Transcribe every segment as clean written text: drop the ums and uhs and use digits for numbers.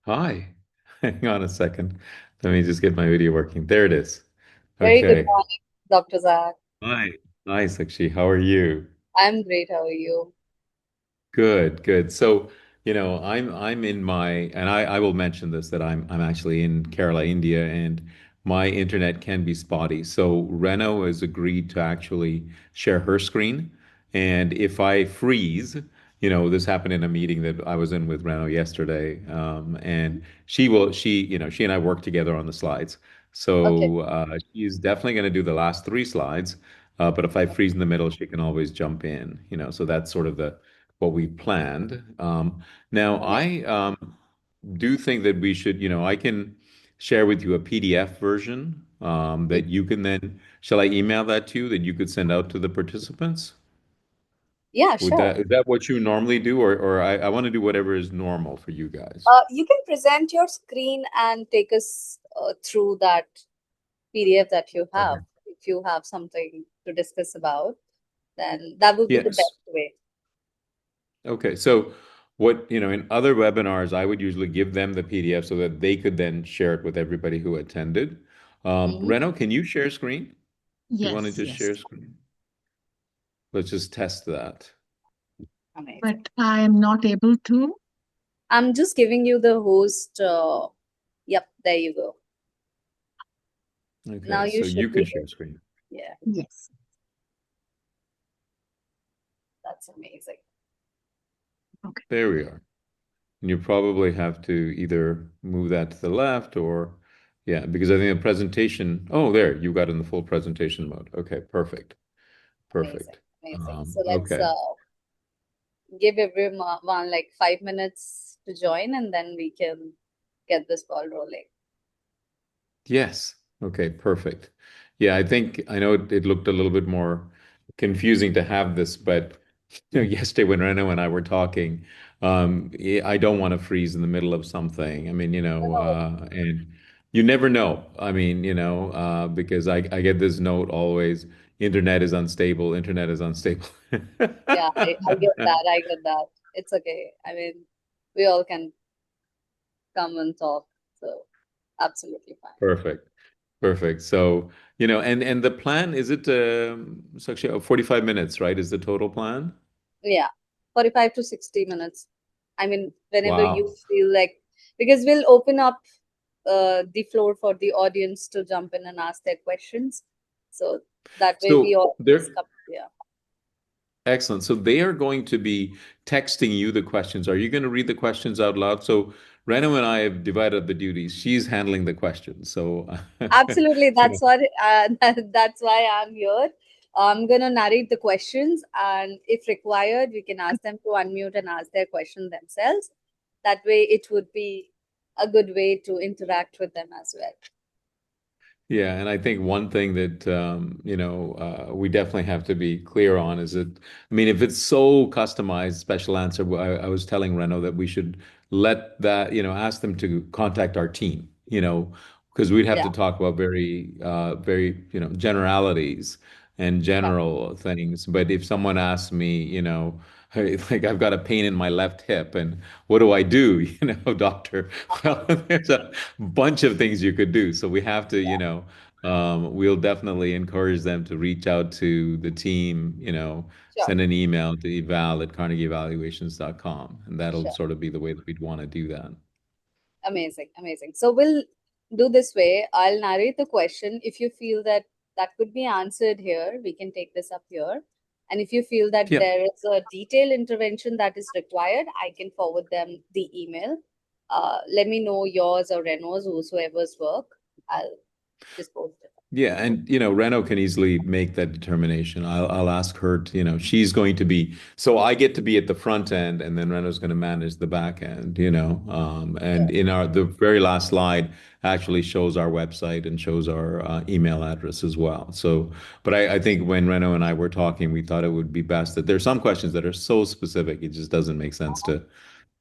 Hi. Hang on a second. Let me just get my video working. There it is. Very good Okay. morning, Dr. Zach. Hi. Hi, Sakshi. How are you? I'm great. How are you? Good, good. So, I'm in my and I will mention this that I'm actually in Kerala, India, and my internet can be spotty. So Reno has agreed to actually share her screen. And if I freeze, this happened in a meeting that I was in with Reno yesterday. And she and I work together on the slides. Okay. So she's definitely going to do the last three slides. But if I freeze in the middle, she can always jump in, so that's sort of the what we planned. Now, Yeah. I do think that we should, I can share with you a PDF version that you can then, shall I email that to you that you could send out to the participants? Yeah, Would sure. that, is that what you normally do? Or I want to do whatever is normal for you guys. You can present your screen and take us through that PDF that you have. Okay. If you have something to discuss about, then that would be the Yes. best way. Okay. So what, in other webinars, I would usually give them the PDF so that they could then share it with everybody who attended. Hmm. Reno, can you share screen? Do you want to Yes, just yes. share screen? Let's just test that. Amazing. But I am not able to. I'm just giving you the host. Yep, there you go. Now Okay, you so you should can be. share screen. Yeah, Yes. that's amazing. Okay. There we are. And you probably have to either move that to the left or, yeah, because I think the presentation, oh, there, you got in the full presentation mode. Okay, perfect. Amazing. Perfect. Amazing. So let's Okay. give everyone like 5 minutes to join and then we can get this ball rolling. Yes. Okay, perfect. Yeah, I know it looked a little bit more confusing to have this, but yesterday when Rena and I were talking, yeah, I don't want to freeze in the middle of something. I mean, Oh, and you never know. I mean, because I get this note always, internet is unstable. yeah, I get that. I get that. It's okay. I mean, we all can come and talk. So absolutely fine. Perfect. Perfect. So, and the plan, is it it's actually 45 minutes, right? Is the total plan? Yeah, 45 to 60 minutes. I mean, whenever you Wow. feel like, because we'll open up the floor for the audience to jump in and ask their questions. So that way we So all they're just come. Yeah. excellent. So they are going to be texting you the questions. Are you going to read the questions out loud? So Reno and I have divided the duties. She's handling the questions. So, Absolutely. so That's why I'm here. I'm gonna narrate the questions, and if required, we can ask them to unmute and ask their question themselves. That way, it would be a good way to interact with them as well. yeah, and I think one thing that we definitely have to be clear on is that, I mean, if it's so customized, special answer, I was telling Reno that we should let that, ask them to contact our team, because we'd have Yeah, to talk about very, generalities and yeah, general things. But if someone asks me, hey, like I've got a pain in my left hip, and what do I do, doctor? Well, there's a bunch of things you could do. So we have to, we'll definitely encourage them to reach out to the team, sure, send an email to eval@carnegieevaluations.com. And that'll sure. sort of be the way that we'd want to do that. Amazing, amazing. So we'll do this way. I'll narrate the question. If you feel that that could be answered here, we can take this up here. And if you feel that Yep. there is a detailed intervention that is required, I can forward them the email. Let me know yours or Reno's, whosoever's work. I'll just post it. Yeah, and Reno can easily make that determination. I'll ask her to, she's going to be, so I get to be at the front end, and then Reno's going to manage the back end, and Sure. in the very last slide actually shows our website and shows our email address as well. So, but I think when Reno and I were talking, we thought it would be best that there's some questions that are so specific, it just doesn't make sense to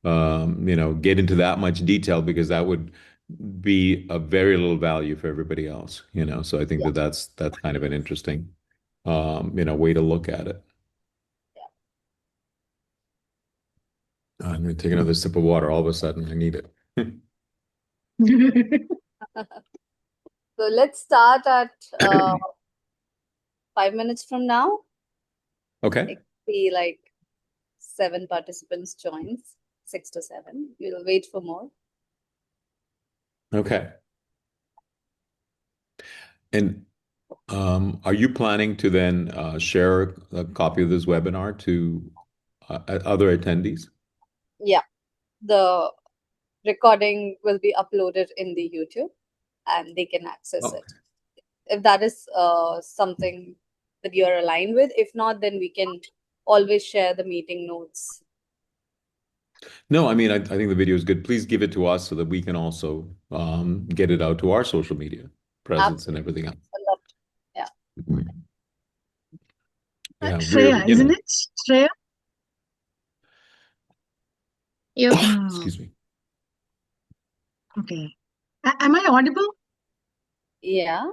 get into that much detail because that would be a very little value for everybody else, So I think Yeah, that that's kind of an interesting, way to look at it. yeah. I'm going to take another sip of water. All of a sudden, I need it. So let's start at 5 minutes from now. Okay. It could be like 7 participants joins, 6 to 7. We'll wait for more. Okay. And are you planning to then share a copy of this webinar to other attendees? Yeah, the recording will be uploaded in the YouTube and they can access it. Okay. If that is something that you're aligned with. If not, then we can always share the meeting notes. No, I mean, I think the video is good. Please give it to us so that we can also get it out to our social media presence and everything else. I love it. Yeah. Yeah, Shreya, isn't it? Shreya? Yep. Excuse me. Okay. Am I audible? Yeah.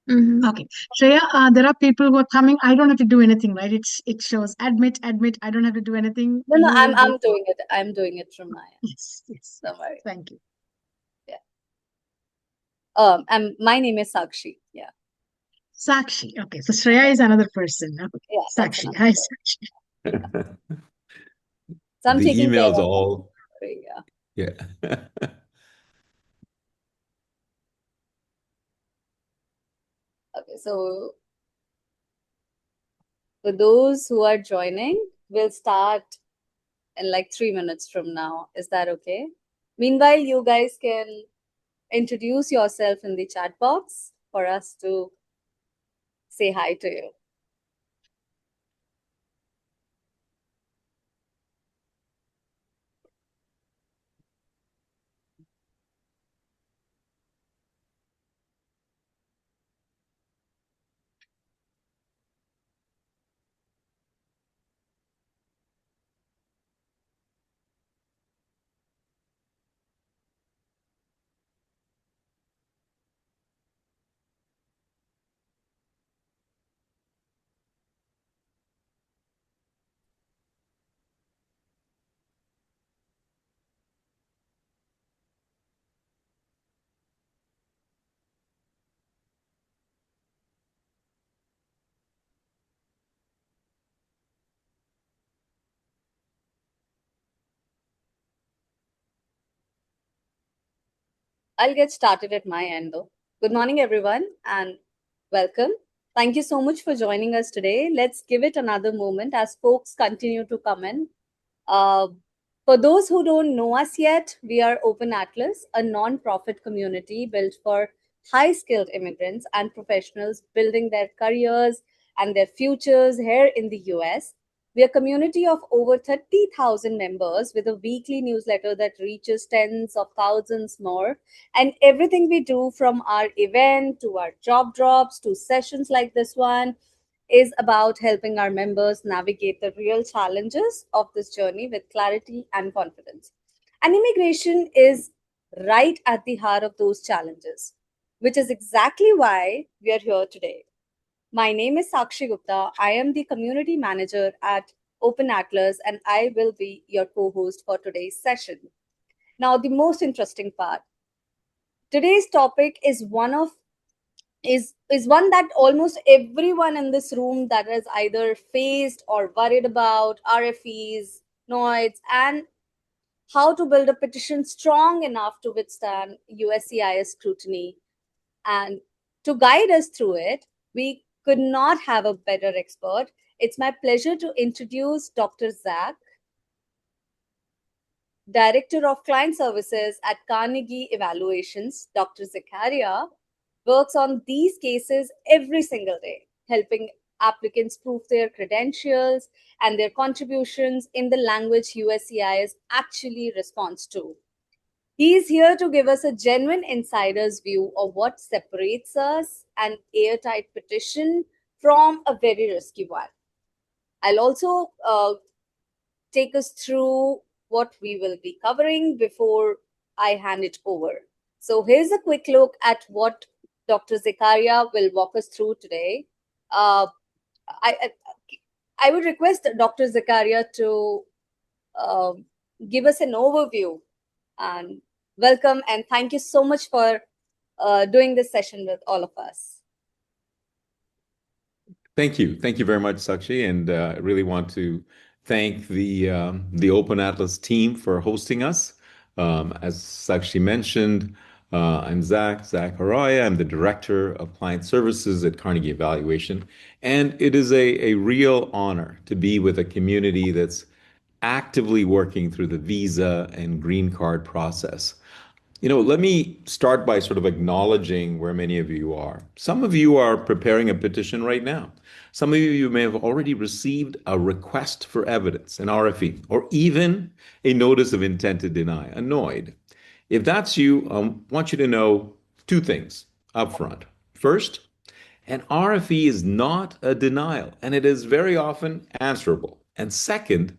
Okay. Shreya, there are people who are coming. I don't have to do anything, right? It shows admit. I don't have to do anything. No, You will I'm do. doing it. I'm doing it from my end. Yes. Don't worry. Thank you. Yeah. And my name is Sakshi. Yeah. Sakshi. Okay. So Shreya is another person. Okay. Yeah. That's Sakshi. another Hi, person. Sakshi. So I'm The taking care emails of all, it. Yeah. yeah. Okay. So for those who are joining, we'll start in like 3 minutes from now. Is that okay? Meanwhile, you guys can introduce yourself in the chat box for us to say hi to you. I'll get started at my end though. Good morning, everyone, and welcome. Thank you so much for joining us today. Let's give it another moment as folks continue to come in. Uh, for those who don't know us yet, we are Open Atlas, a non-profit community built for high-skilled immigrants and professionals building their careers and their futures here in the US. We are a community of over 30,000 members with a weekly newsletter that reaches tens of thousands more. And everything we do, from our event to our job drops to sessions like this one, is about helping our members navigate the real challenges of this journey with clarity and confidence. And immigration is right at the heart of those challenges, which is exactly why we are here today. My name is Sakshi Gupta. I am the community manager at Open Atlas, and I will be your co host for today's session. Now, the most interesting part, today's topic is one that almost everyone in this room that has either faced or worried about RFEs, NOIDs, and how to build a petition strong enough to withstand USCIS scrutiny. And to guide us through it, we could not have a better expert. It's my pleasure to introduce Dr. Zach, Director of Client Services at Carnegie Evaluations. Dr. Zakaria works on these cases every single day, helping applicants prove their credentials and their contributions in the language USCIS actually responds to. He is here to give us a genuine insider's view of what separates us an airtight petition from a very risky one. I'll also take us through what we will be covering before I hand it over. So here's a quick look at what Dr. Zakaria will walk us through today. I, I, I would request Dr. Zakaria to give us an overview and welcome and thank you so much for doing this session with all of us. Thank you. Thank you very much, Sakshi. And I really want to thank the Open Atlas team for hosting us. As Sakshi mentioned, I'm Zach Araya. I'm the Director of Client Services at Carnegie Evaluation. And it is a real honor to be with a community that's actively working through the visa and green card process. Let me start by sort of acknowledging where many of you are. Some of you are preparing a petition right now. Some of you may have already received a request for evidence, an RFE, or even a notice of intent to deny, a NOID. If that's you, I want you to know two things up front. First, an RFE is not a denial, and it is very often answerable. And second,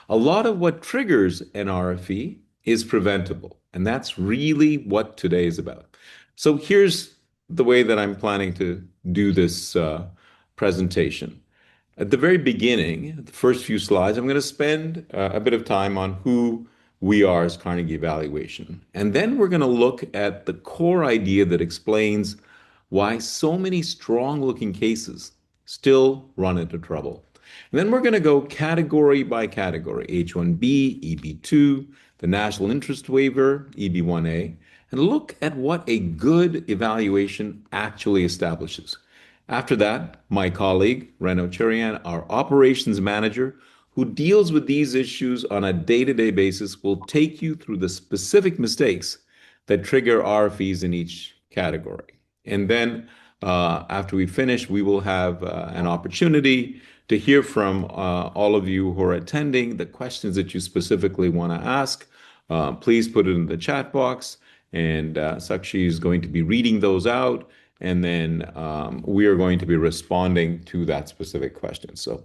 a lot of what triggers an RFE is preventable. And that's really what today is about. So here's the way that I'm planning to do this presentation. At the very beginning, the first few slides, I'm going to spend a bit of time on who we are as Carnegie Evaluation. And then we're going to look at the core idea that explains why so many strong-looking cases still run into trouble. And then we're going to go category by category, H-1B, EB-2, the National Interest Waiver, EB-1A, and look at what a good evaluation actually establishes. After that, my colleague, Reno Cherian, our operations manager, who deals with these issues on a day-to-day basis, will take you through the specific mistakes that trigger RFEs in each category. And then after we finish, we will have an opportunity to hear from all of you who are attending, the questions that you specifically want to ask. Please put it in the chat box, and Sakshi is going to be reading those out, and then we are going to be responding to that specific question. So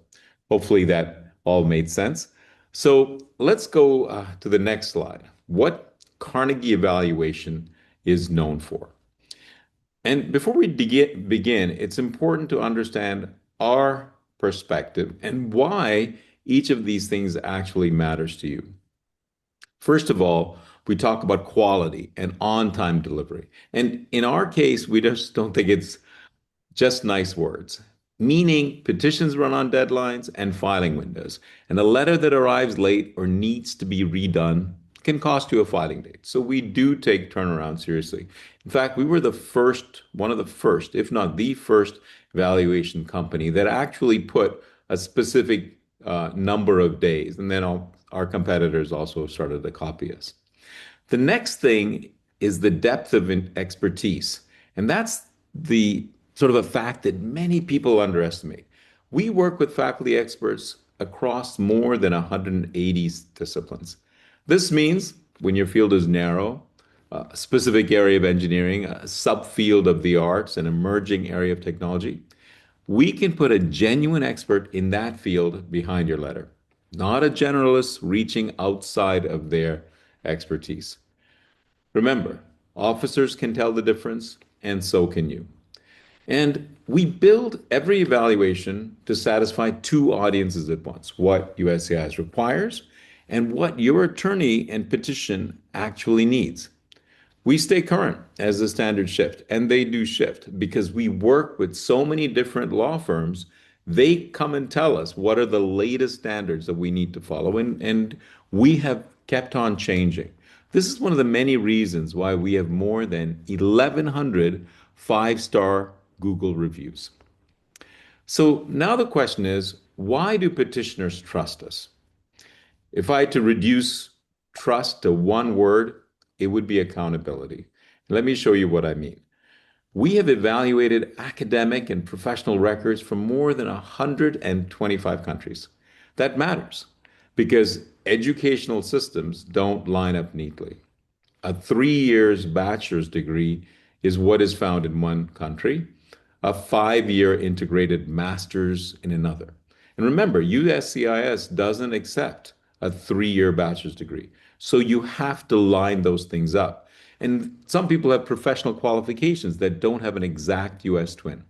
hopefully that all made sense. So let's go to the next slide. What Carnegie Evaluation is known for. And before we begin, it's important to understand our perspective and why each of these things actually matters to you. First of all, we talk about quality and on-time delivery. And in our case, we just don't think it's just nice words, meaning petitions run on deadlines and filing windows. And a letter that arrives late or needs to be redone can cost you a filing date. So we do take turnaround seriously. In fact, we were one of the first, if not the first valuation company that actually put a specific number of days. And then our competitors also started to copy us. The next thing is the depth of expertise. And that's the sort of a fact that many people underestimate. We work with faculty experts across more than 180 disciplines. This means when your field is narrow, a specific area of engineering, a subfield of the arts, an emerging area of technology, we can put a genuine expert in that field behind your letter, not a generalist reaching outside of their expertise. Remember, officers can tell the difference, and so can you. And we build every evaluation to satisfy two audiences at once, what USCIS requires and what your attorney and petition actually needs. We stay current as the standards shift, and they do shift because we work with so many different law firms. They come and tell us what are the latest standards that we need to follow, and we have kept on changing. This is one of the many reasons why we have more than 1,100 five-star Google reviews. So now the question is, why do petitioners trust us? If I had to reduce trust to one word, it would be accountability. Let me show you what I mean. We have evaluated academic and professional records from more than 125 countries. That matters because educational systems don't line up neatly. A 3 years bachelor's degree is what is found in one country, a 5-year integrated master's in another. And remember, USCIS doesn't accept a 3-year bachelor's degree. So you have to line those things up. And some people have professional qualifications that don't have an exact US twin.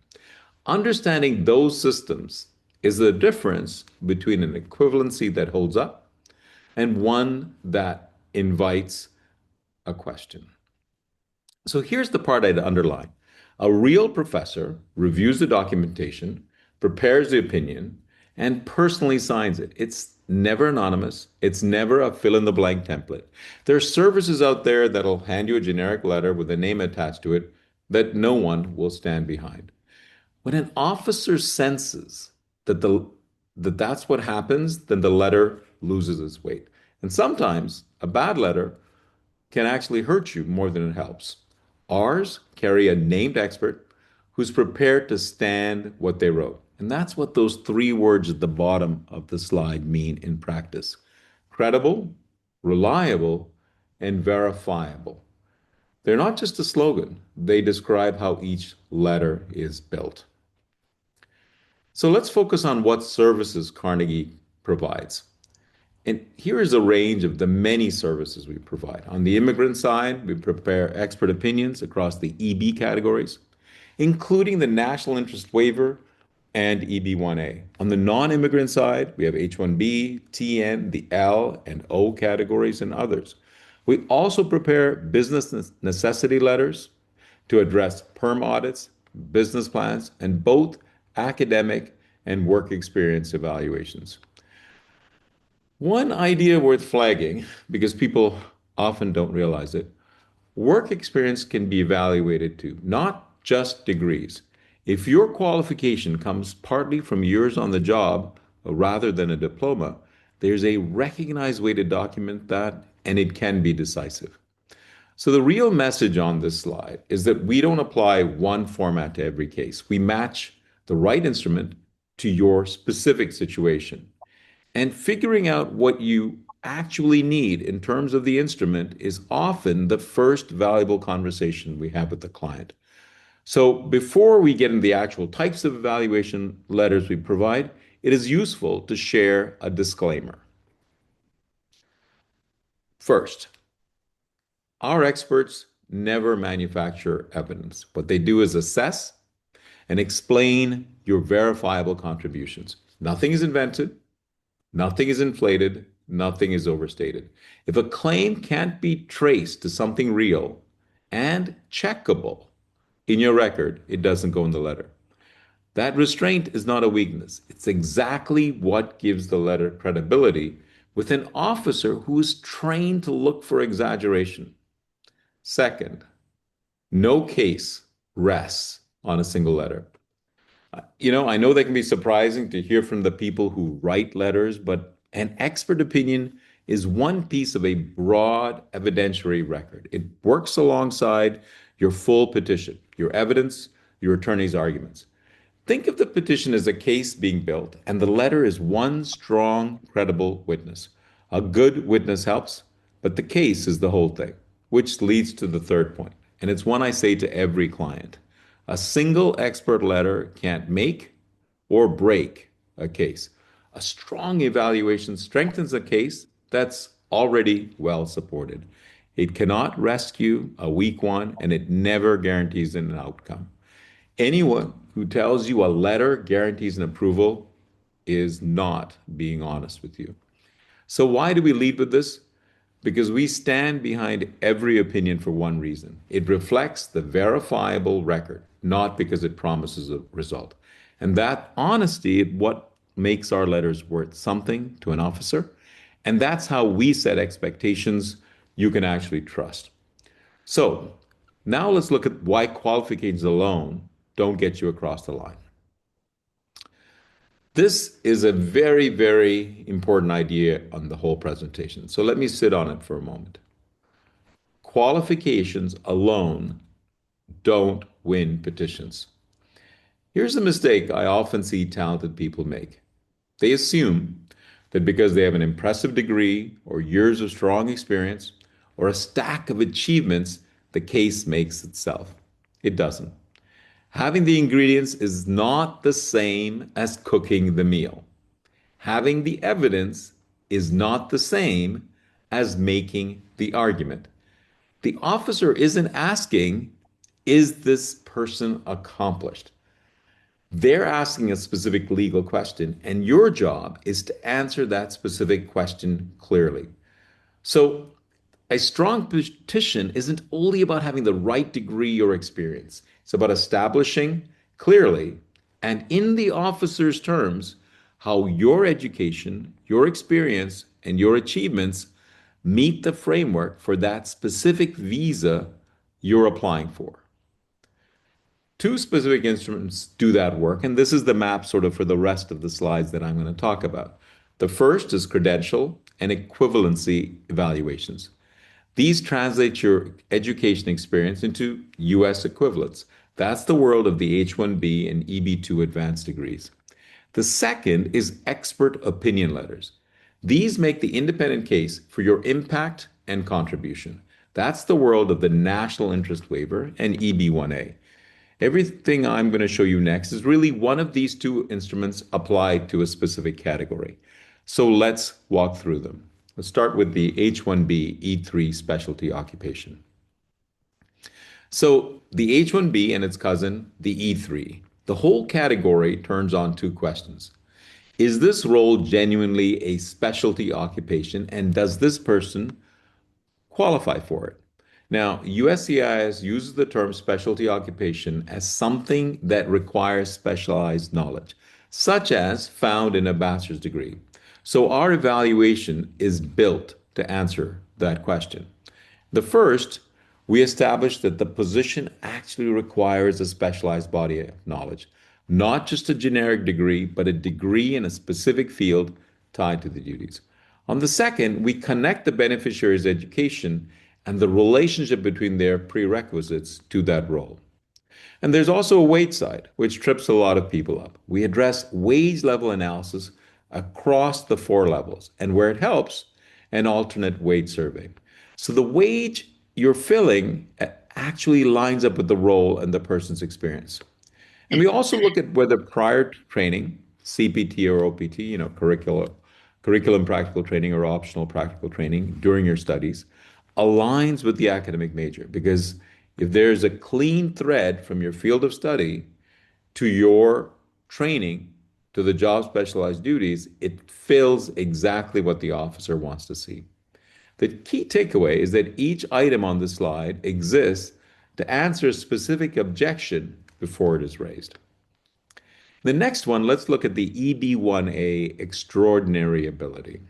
Understanding those systems is the difference between an equivalency that holds up and one that invites a question. So here's the part I'd underline. A real professor reviews the documentation, prepares the opinion, and personally signs it. It's never anonymous. It's never a fill in the blank template. There are services out there that'll hand you a generic letter with a name attached to it that no one will stand behind. When an officer senses that that's what happens, then the letter loses its weight. And sometimes a bad letter can actually hurt you more than it helps. Ours carry a named expert who's prepared to stand what they wrote. And that's what those three words at the bottom of the slide mean in practice: credible, reliable, and verifiable. They're not just a slogan, they describe how each letter is built. So let's focus on what services Carnegie provides. And here is a range of the many services we provide. On the immigrant side, we prepare expert opinions across the EB categories, including the national interest waiver and EB1A. On the non-immigrant side, we have H1B, TN, the L and O categories, and others. We also prepare business necessity letters to address perm audits, business plans, and both academic and work experience evaluations. One idea worth flagging, because people often don't realize it: work experience can be evaluated too, not just degrees. If your qualification comes partly from years on the job rather than a diploma, there's a recognized way to document that, and it can be decisive. So the real message on this slide is that we don't apply one format to every case. We match the right instrument to your specific situation. And figuring out what you actually need in terms of the instrument is often the first valuable conversation we have with the client. So before we get into the actual types of evaluation letters we provide, it is useful to share a disclaimer. First, our experts never manufacture evidence. What they do is assess and explain your verifiable contributions. Nothing is invented. Nothing is inflated, nothing is overstated. If a claim can't be traced to something real and checkable in your record, it doesn't go in the letter. That restraint is not a weakness. It's exactly what gives the letter credibility with an officer who is trained to look for exaggeration. Second, no case rests on a single letter. I know that can be surprising to hear from the people who write letters, but an expert opinion is one piece of a broad evidentiary record. It works alongside your full petition, your evidence, your attorney's arguments. Think of the petition as a case being built, and the letter is one strong, credible witness. A good witness helps, but the case is the whole thing, which leads to the third point, and it's one I say to every client. A single expert letter can't make or break a case. A strong evaluation strengthens a case that's already well supported. It cannot rescue a weak one, and it never guarantees an outcome. Anyone who tells you a letter guarantees an approval is not being honest with you. So why do we lead with this? Because we stand behind every opinion for one reason. It reflects the verifiable record, not because it promises a result. And that honesty is what makes our letters worth something to an officer. And that's how we set expectations you can actually trust. So now let's look at why qualifications alone don't get you across the line. This is a very, very important idea on the whole presentation. So let me sit on it for a moment. Qualifications alone don't win petitions. Here's a mistake I often see talented people make. They assume that because they have an impressive degree or years of strong experience or a stack of achievements, the case makes itself. It doesn't. Having the ingredients is not the same as cooking the meal. Having the evidence is not the same as making the argument. The officer isn't asking, is this person accomplished? They're asking a specific legal question, and your job is to answer that specific question clearly. So A strong petition isn't only about having the right degree or experience. It's about establishing clearly and in the officer's terms how your education, your experience, and your achievements meet the framework for that specific visa you're applying for. Two specific instruments do that work, and this is the map sort of for the rest of the slides that I'm going to talk about. The first is credential and equivalency evaluations. These translate your education experience into US equivalents. That's the world of the H-1B and EB-2 advanced degrees. The second is expert opinion letters. These make the independent case for your impact and contribution. That's the world of the national interest waiver and EB-1A. Everything I'm going to show you next is really one of these two instruments applied to a specific category. So let's walk through them. Let's start with the H-1B E3 specialty occupation. So the H-1B and its cousin, the E3, the whole category turns on two questions. Is this role genuinely a specialty occupation, and does this person qualify for it? Now, USCIS uses the term specialty occupation as something that requires specialized knowledge, such as found in a bachelor's degree. So our evaluation is built to answer that question. The first, we establish that the position actually requires a specialized body of knowledge, not just a generic degree, but a degree in a specific field tied to the duties. On the second, we connect the beneficiary's education and the relationship between their prerequisites to that role. And there's also a wage side, which trips a lot of people up. We address wage level analysis across the four levels, and where it helps, an alternate wage survey. So the wage you're filling actually lines up with the role and the person's experience. And we also look at whether prior training, CPT or OPT, curriculum practical training or optional practical training during your studies, aligns with the academic major. Because if there's a clean thread from your field of study to your training to the job specialized duties, it fills exactly what the officer wants to see. The key takeaway is that each item on the slide exists to answer a specific objection before it is raised. The next one, let's look at the EB-1A extraordinary ability.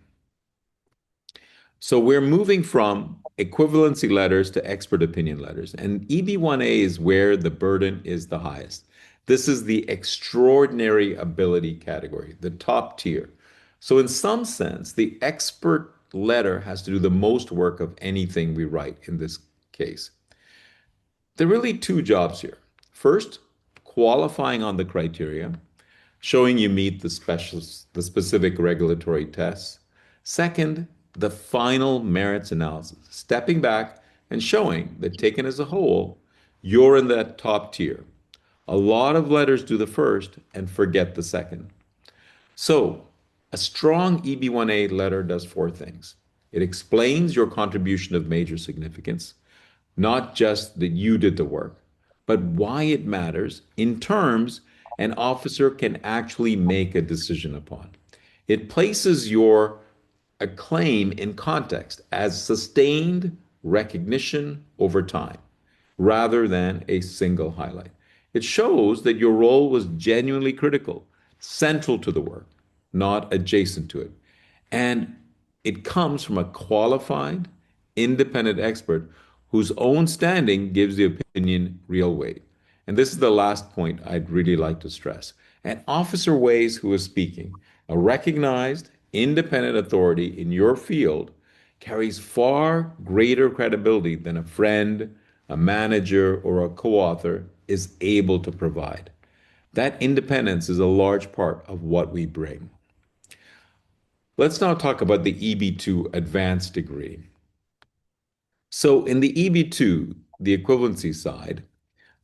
So we're moving from equivalency letters to expert opinion letters, and EB-1A is where the burden is the highest. This is the extraordinary ability category, the top tier. So in some sense, the expert letter has to do the most work of anything we write in this case. There are really two jobs here. First, qualifying on the criteria, showing you meet the specific regulatory tests. Second, the final merits analysis, stepping back and showing that taken as a whole, you're in that top tier. A lot of letters do the first and forget the second. So a strong EB-1A letter does four things. It explains your contribution of major significance, not just that you did the work, but why it matters in terms an officer can actually make a decision upon. It places your acclaim in context as sustained recognition over time, rather than a single highlight. It shows that your role was genuinely critical, central to the work, not adjacent to it. And it comes from a qualified, independent expert whose own standing gives the opinion real weight. And this is the last point I'd really like to stress. An officer weighs who is speaking. A recognized, independent authority in your field carries far greater credibility than a friend, a manager, or a co-author is able to provide. That independence is a large part of what we bring. Let's now talk about the EB-2 advanced degree. So in the EB-2, the equivalency side,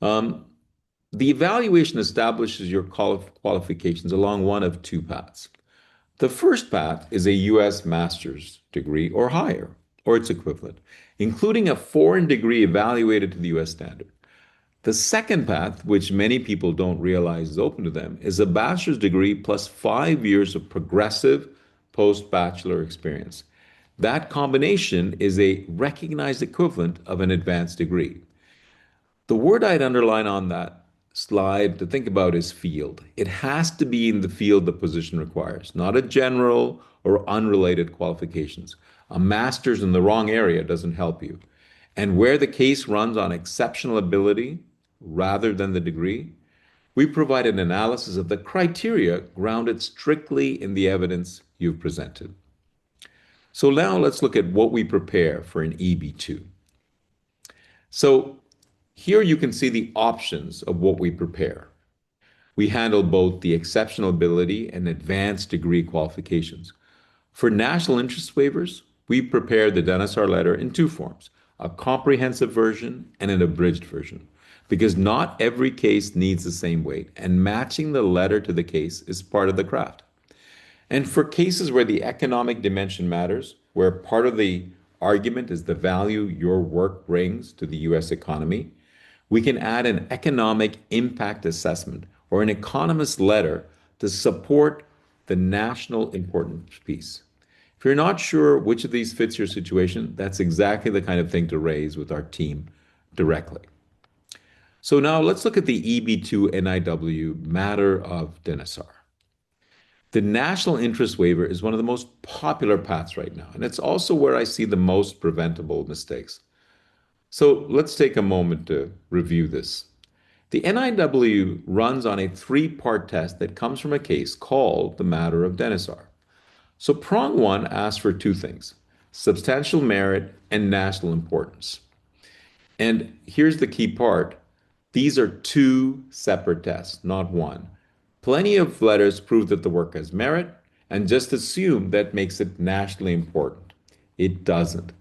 the evaluation establishes your qualifications along one of two paths. The first path is a U.S. master's degree or higher, or its equivalent, including a foreign degree evaluated to the U.S. standard. The second path, which many people don't realize is open to them, is a bachelor's degree plus 5 years of progressive post-bachelor experience. That combination is a recognized equivalent of an advanced degree. The word I'd underline on that slide to think about is field. It has to be in the field the position requires, not a general or unrelated qualifications. A master's in the wrong area doesn't help you. And where the case runs on exceptional ability rather than the degree, we provide an analysis of the criteria grounded strictly in the evidence you've presented. So now let's look at what we prepare for an EB2. So here you can see the options of what we prepare. We handle both the exceptional ability and advanced degree qualifications. For national interest waivers, we prepare the Dennisar letter in two forms, a comprehensive version and an abridged version, because not every case needs the same weight, and matching the letter to the case is part of the craft. And for cases where the economic dimension matters, where part of the argument is the value your work brings to the US economy, we can add an economic impact assessment or an economist letter to support the national importance piece. If you're not sure which of these fits your situation, that's exactly the kind of thing to raise with our team directly. So now let's look at the EB2 NIW matter of Dennisar. The national interest waiver is one of the most popular paths right now, and it's also where I see the most preventable mistakes. So let's take a moment to review this. The NIW runs on a three-part test that comes from a case called the matter of Dennisar. So prong one asks for two things, substantial merit and national importance. And here's the key part. These are two separate tests, not one. Plenty of letters prove that the work has merit and just assume that makes it nationally important. It doesn't.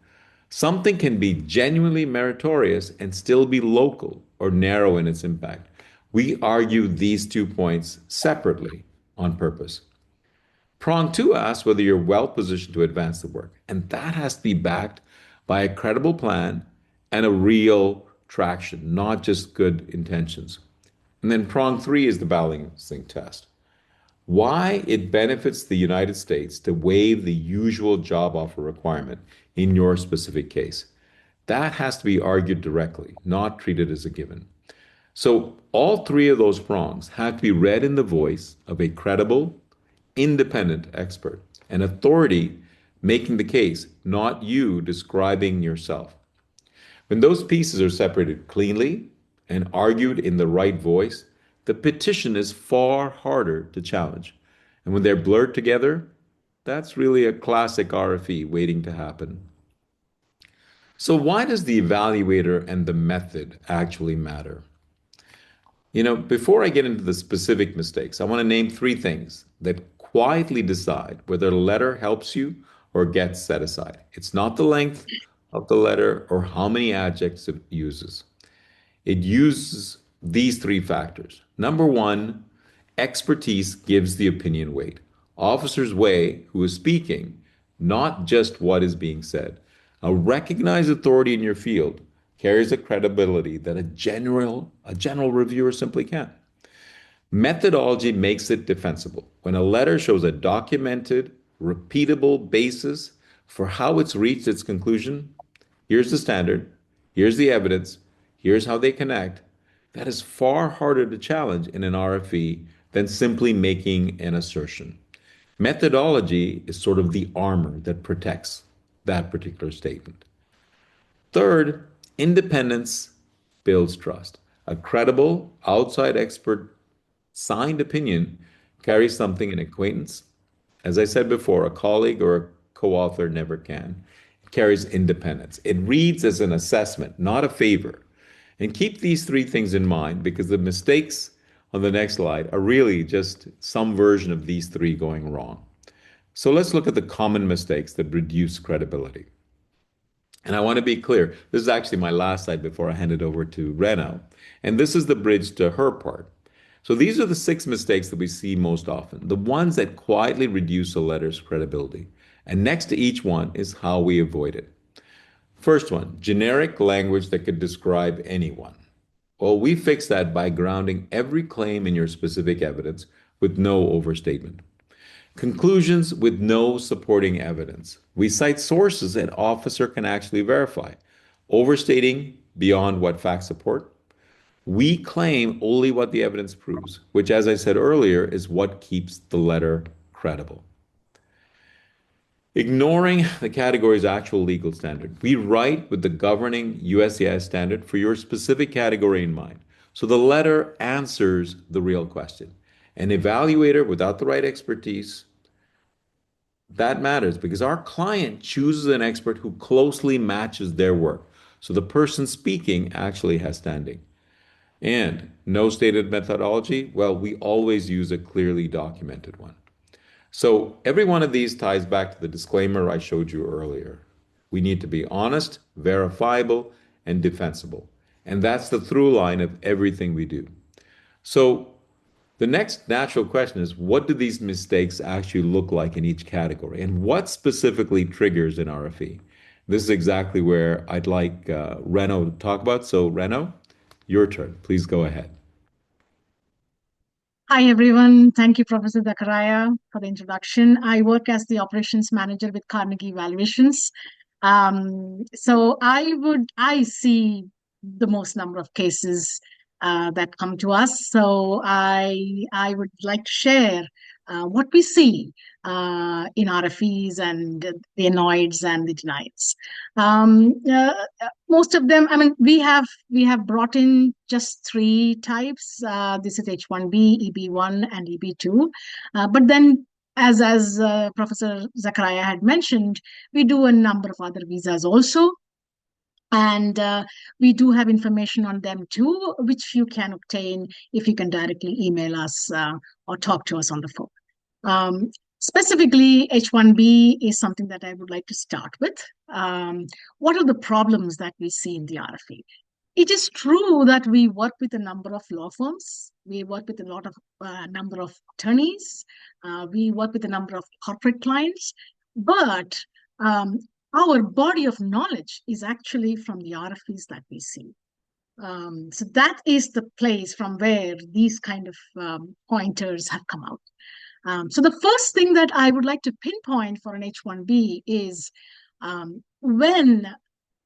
Something can be genuinely meritorious and still be local or narrow in its impact. We argue these 2 points separately on purpose. Prong two asks whether you're well positioned to advance the work, and that has to be backed by a credible plan and a real traction, not just good intentions. And then prong three is the balancing test. Why it benefits the United States to waive the usual job offer requirement in your specific case. That has to be argued directly, not treated as a given. So all three of those prongs have to be read in the voice of a credible, independent expert, an authority making the case, not you describing yourself. When those pieces are separated cleanly and argued in the right voice, the petition is far harder to challenge. And when they're blurred together, that's really a classic RFE waiting to happen. So why does the evaluator and the method actually matter? Before I get into the specific mistakes, I want to name three things that quietly decide whether a letter helps you or gets set aside. It's not the length of the letter or how many adjectives it uses. It uses these three factors. Number one, expertise gives the opinion weight. Officers weigh who is speaking, not just what is being said. A recognized authority in your field carries a credibility that a general reviewer simply can't. Methodology makes it defensible. When a letter shows a documented, repeatable basis for how it's reached its conclusion, here's the standard, here's the evidence, here's how they connect, that is far harder to challenge in an RFE than simply making an assertion. Methodology is sort of the armor that protects that particular statement. Third, independence builds trust. A credible, outside expert signed opinion carries something an acquaintance, as I said before, a colleague or a co-author never can. It carries independence. It reads as an assessment, not a favor. And keep these three things in mind because the mistakes on the next slide are really just some version of these three going wrong. So let's look at the common mistakes that reduce credibility. And I want to be clear, this is actually my last slide before I hand it over to Reno. And this is the bridge to her part. So these are the 6 mistakes that we see most often, the ones that quietly reduce a letter's credibility. And next to each one is how we avoid it. First one, generic language that could describe anyone. Well, we fix that by grounding every claim in your specific evidence with no overstatement. Conclusions with no supporting evidence. We cite sources that officer can actually verify. Overstating beyond what facts support. We claim only what the evidence proves, which, as I said earlier, is what keeps the letter credible. Ignoring the category's actual legal standard. We write with the governing USCIS standard for your specific category in mind. So the letter answers the real question. An evaluator without the right expertise, that matters because our client chooses an expert who closely matches their work. So the person speaking actually has standing. And no stated methodology, well, we always use a clearly documented one. So every one of these ties back to the disclaimer I showed you earlier. We need to be honest, verifiable, and defensible. And that's the through line of everything we do. So the next natural question is, what do these mistakes actually look like in each category? And what specifically triggers an RFE? This is exactly where I'd like Reno to talk about. So Reno, your turn. Please go ahead. Hi, everyone. Thank you, Professor Zachariah, for the introduction. I work as the operations manager with Carnegie Evaluations. So I see the most number of cases that come to us. So I would like to share what we see in RFEs and the NOIDs and the denieds. Most of them, I mean, we have brought in just three types. This is H1B, EB1, and EB2. But then, as Professor Zachariah had mentioned, we do a number of other visas also. And we do have information on them too, which you can obtain if you can directly email us or talk to us on the phone. Specifically, H1B is something that I would like to start with. What are the problems that we see in the RFE? It is true that we work with a number of law firms. We work with a lot of number of attorneys. We work with a number of corporate clients. But our body of knowledge is actually from the RFEs that we see. So that is the place from where these kind of pointers have come out. So the first thing that I would like to pinpoint for an H1B is when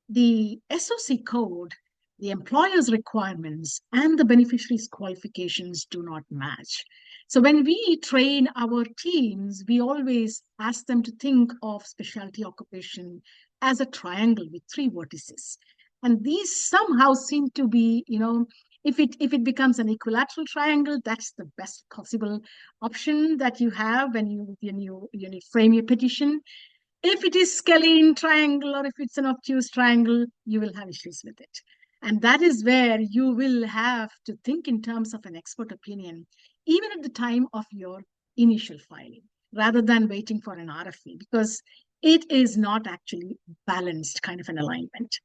the SOC code, the employer's requirements, and the beneficiary's qualifications do not match. So when we train our teams, we always ask them to think of specialty occupation as a triangle with three vertices. And these somehow seem to be, if it becomes an equilateral triangle, that's the best possible option that you have when you frame your petition. If it is scalene triangle or if it's an obtuse triangle, you will have issues with it. And that is where you will have to think in terms of an expert opinion, even at the time of your initial filing, rather than waiting for an RFE, because it is not actually balanced kind of an alignment.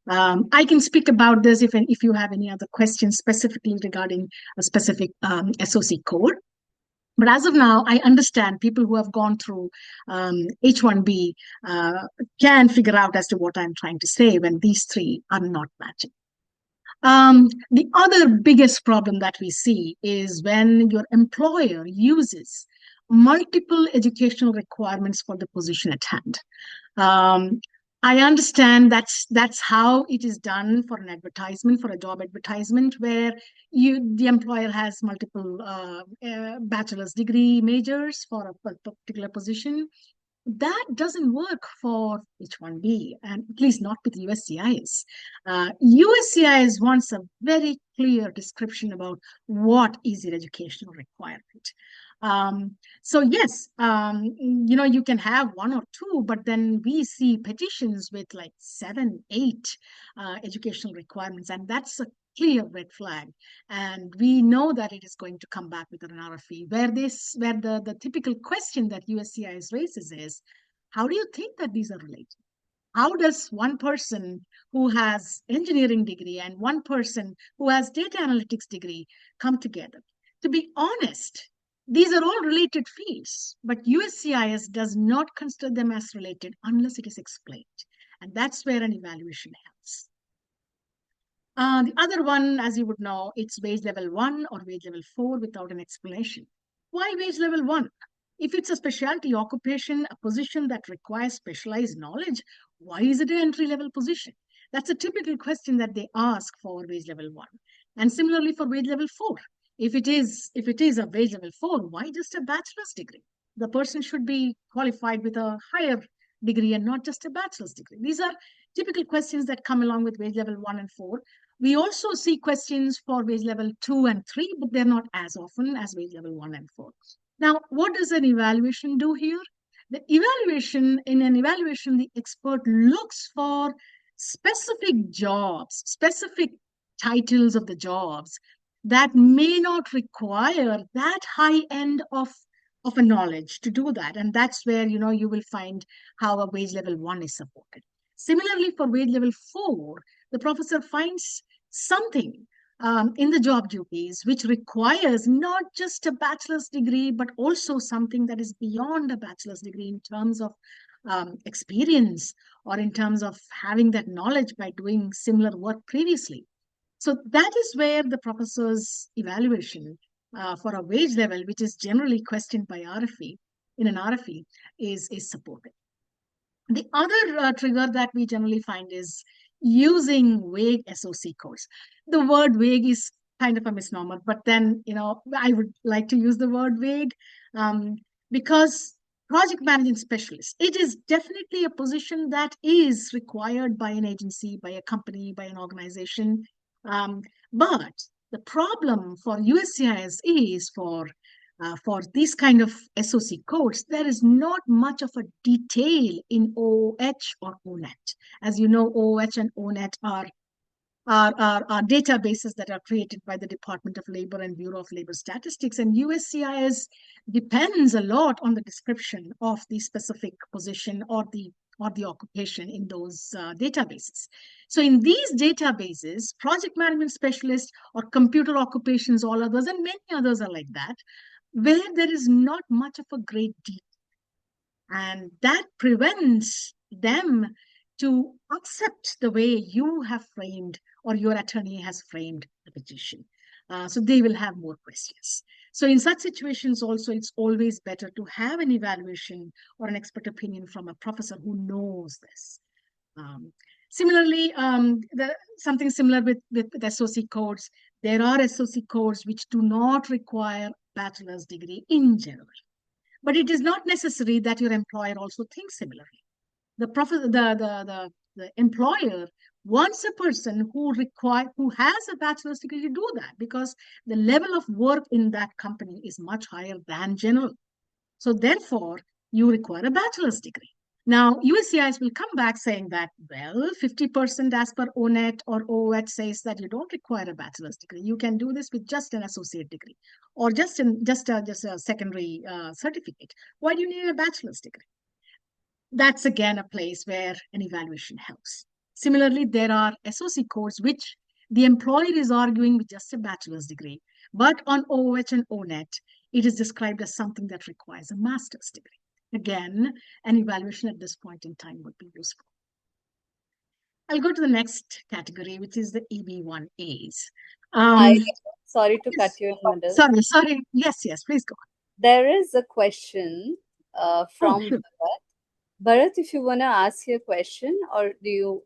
I can speak about this if you have any other questions specifically regarding a specific SOC code. But as of now, I understand people who have gone through H1B can figure out as to what I'm trying to say when these three are not matching. The other biggest problem that we see is when your employer uses multiple educational requirements for the position at hand. I understand that's how it is done for an advertisement, for a job advertisement, where the employer has multiple bachelor's degree majors for a particular position. That doesn't work for H1B, and at least not with USCIS. USCIS wants a very clear description about what is your educational requirement. So yes, you can have one or two, but then we see petitions with like 7, 8 educational requirements, and that's a clear red flag. And we know that it is going to come back with an RFE, where the typical question that USCIS raises is, how do you think that these are related? How does one person who has engineering degree and one person who has data analytics degree come together? To be honest, these are all related fields, but USCIS does not consider them as related unless it is explained. And that's where an evaluation helps. The other one, as you would know, it's wage level 1 or wage level 4 without an explanation. Why wage level 1? If it's a specialty occupation, a position that requires specialized knowledge, why is it an entry-level position? That's a typical question that they ask for wage level 1. And similarly for wage level 4. If it is a wage level 4, why just a bachelor's degree? The person should be qualified with a higher degree and not just a bachelor's degree. These are typical questions that come along with wage level 1 and 4. We also see questions for wage level 2 and 3, but they're not as often as wage level 1 and 4. Now, what does an evaluation do here? In an evaluation, the expert looks for specific jobs, specific titles of the jobs that may not require that high end of a knowledge to do that. And that's where, you will find how a wage level 1 is supported. Similarly, for wage level 4, the professor finds something in the job duties which requires not just a bachelor's degree, but also something that is beyond a bachelor's degree in terms of experience or in terms of having that knowledge by doing similar work previously. So that is where the professor's evaluation for a wage level, which is generally questioned by RFE, in an RFE, is supported. The other trigger that we generally find is using vague SOC codes. The word vague is kind of a misnomer, but then, I would like to use the word vague because project management specialist, it is definitely a position that is required by an agency, by a company, by an organization. But the problem for USCIS is for these kind of SOC codes, there is not much of a detail in OOH or ONET. As you know, OOH and ONET are databases that are created by the Department of Labor and Bureau of Labor Statistics, and USCIS depends a lot on the description of the specific position or the occupation in those databases. So in these databases, project management specialists or computer occupations, all others, and many others are like that, where there is not much of a great detail. And that prevents them to accept the way you have framed or your attorney has framed the petition. So they will have more questions. So in such situations also, it's always better to have an evaluation or an expert opinion from a professor who knows this. Similarly, something similar with SOC codes, there are SOC codes which do not require bachelor's degree in general. But it is not necessary that your employer also thinks similarly. The employer wants a person who has a bachelor's degree to do that, because the level of work in that company is much higher than general. So therefore, you require a bachelor's degree. Now, USCIS will come back saying that, well, 50% as per ONET or OOH says that you don't require a bachelor's degree. You can do this with just an associate degree or just a secondary certificate. Why do you need a bachelor's degree? That's again a place where an evaluation helps. Similarly, there are SOC codes which the employer is arguing with just a bachelor's degree, but on OOH and ONET, it is described as something that requires a master's degree. Again, an evaluation at this point in time would be useful. I'll go to the next category, which is the EB1As. Sorry to cut you in the middle. Sorry. Yes, please go on. There is a question from sure. Bharat. Bharat, if you want to ask your question, or do you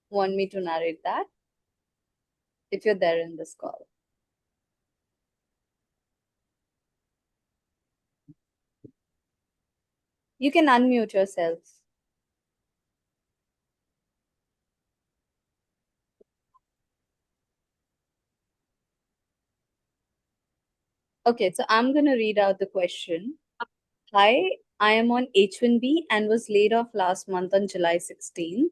want me to narrate that? If you're there in this call. You can unmute yourself. Okay, so I'm going to read out the question. Hi, I am on H1B and was laid off last month on July 16th.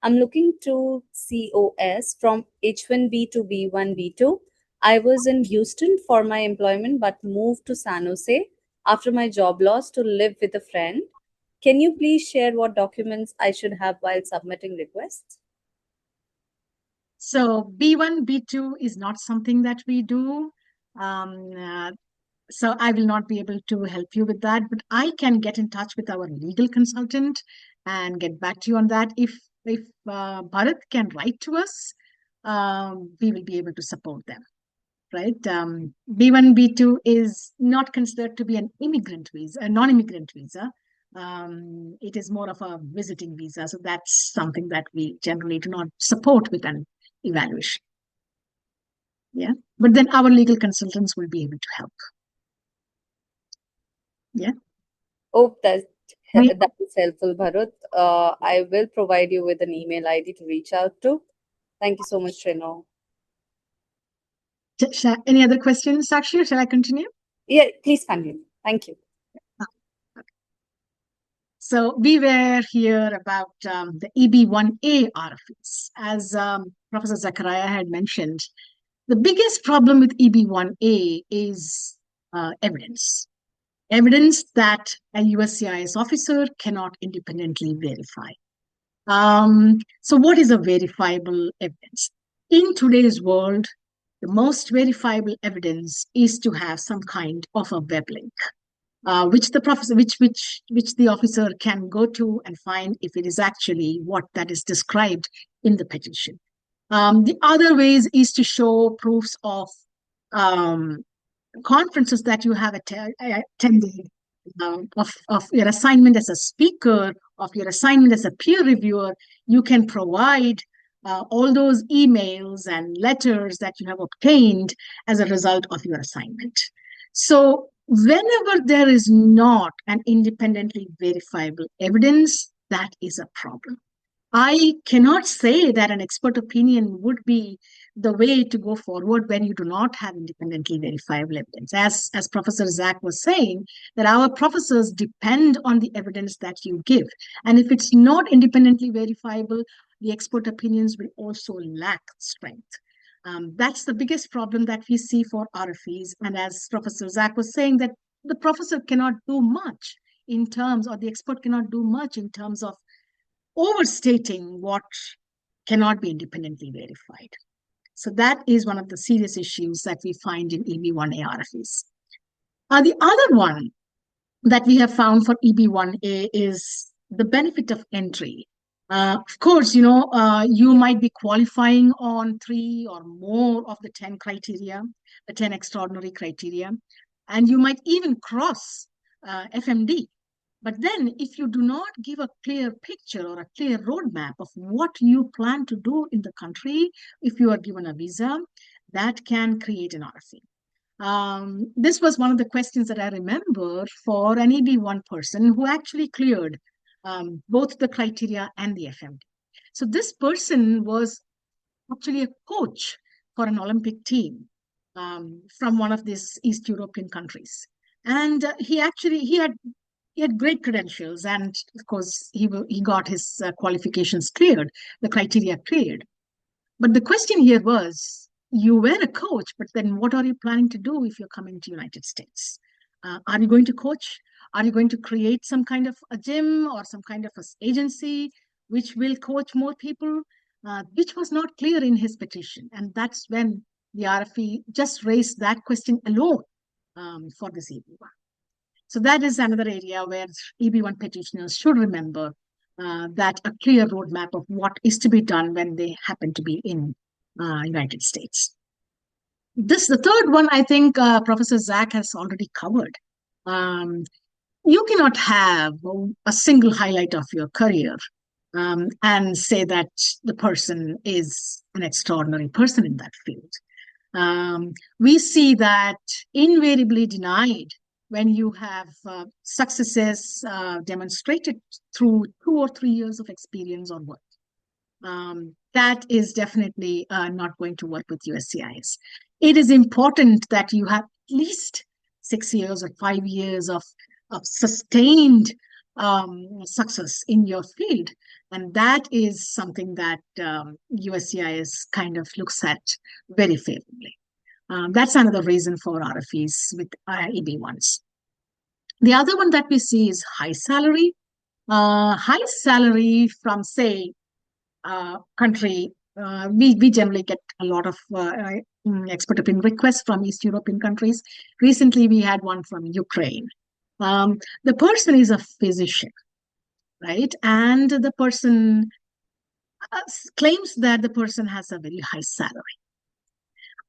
I'm looking to COS from H1B to B1, B2. I was in Houston for my employment but moved to San Jose after my job loss to live with a friend. Can you please share what documents I should have while submitting requests? So B1, B2 is not something that we do. So I will not be able to help you with that, but I can get in touch with our legal consultant and get back to you on that. If Bharat can write to us, we will be able to support them. right? B1, B2 is not considered to be an immigrant visa, a non-immigrant visa. It is more of a visiting visa. So that's something that we generally do not support with an evaluation. Yeah. But then our legal consultants will be able to help. Yeah. Oh, that is helpful, Bharat. I will provide you with an email ID to reach out to. Thank you so much, Reno. Any other questions, Sakshi, or shall I continue? Yeah, please continue. Thank you. So we were here about the EB1A RFEs. As Professor Zachariah had mentioned, the biggest problem with EB1A is evidence. Evidence that a USCIS officer cannot independently verify. So what is a verifiable evidence? In today's world, the most verifiable evidence is to have some kind of a web link, which the officer can go to and find if it is actually what that is described in the petition. The other ways is to show proofs of conferences that you have attended, of your assignment as a speaker, of your assignment as a peer reviewer. You can provide all those emails and letters that you have obtained as a result of your assignment. So whenever there is not an independently verifiable evidence, that is a problem. I cannot say that an expert opinion would be the way to go forward when you do not have independently verifiable evidence. As Professor Zach was saying, that our professors depend on the evidence that you give. And if it's not independently verifiable, the expert opinions will also lack strength. That's the biggest problem that we see for RFEs. And as Professor Zach was saying, that the professor cannot do much in terms, or the expert cannot do much in terms of overstating what cannot be independently verified. So that is one of the serious issues that we find in EB1A RFEs. The other one that we have found for EB1A is the benefit of entry. Of course, you might be qualifying on 3 or more of the 10 criteria, the 10 extraordinary criteria, and you might even cross FMD. But then if you do not give a clear picture or a clear roadmap of what you plan to do in the country, if you are given a visa, that can create an RFE. This was one of the questions that I remember for an EB1 person who actually cleared both the criteria and the FMD. So this person was actually a coach for an Olympic team from one of these East European countries. And he had great credentials, and of course he got his qualifications cleared, the criteria cleared. But the question here was, you were a coach, but then what are you planning to do if you're coming to United States? Are you going to coach? Are you going to create some kind of a gym or some kind of an agency which will coach more people? Which was not clear in his petition. And that's when the RFE just raised that question alone for this EB1. So that is another area where EB1 petitioners should remember that a clear roadmap of what is to be done when they happen to be in United States. The third one, I think Professor Zach has already covered. You cannot have a single highlight of your career and say that the person is an extraordinary person in that field. We see that invariably denied when you have successes demonstrated through 2 or 3 years of experience or work. That is definitely not going to work with USCIS. It is important that you have at least 6 years or 5 years of sustained success in your field. And that is something that USCIS kind of looks at very favorably. That's another reason for RFEs with EB1s. The other one that we see is high salary. High salary from, say, country. We generally get a lot of expert opinion requests from East European countries. Recently, we had one from Ukraine. The person is a physician, right? And the person claims that the person has a very high salary.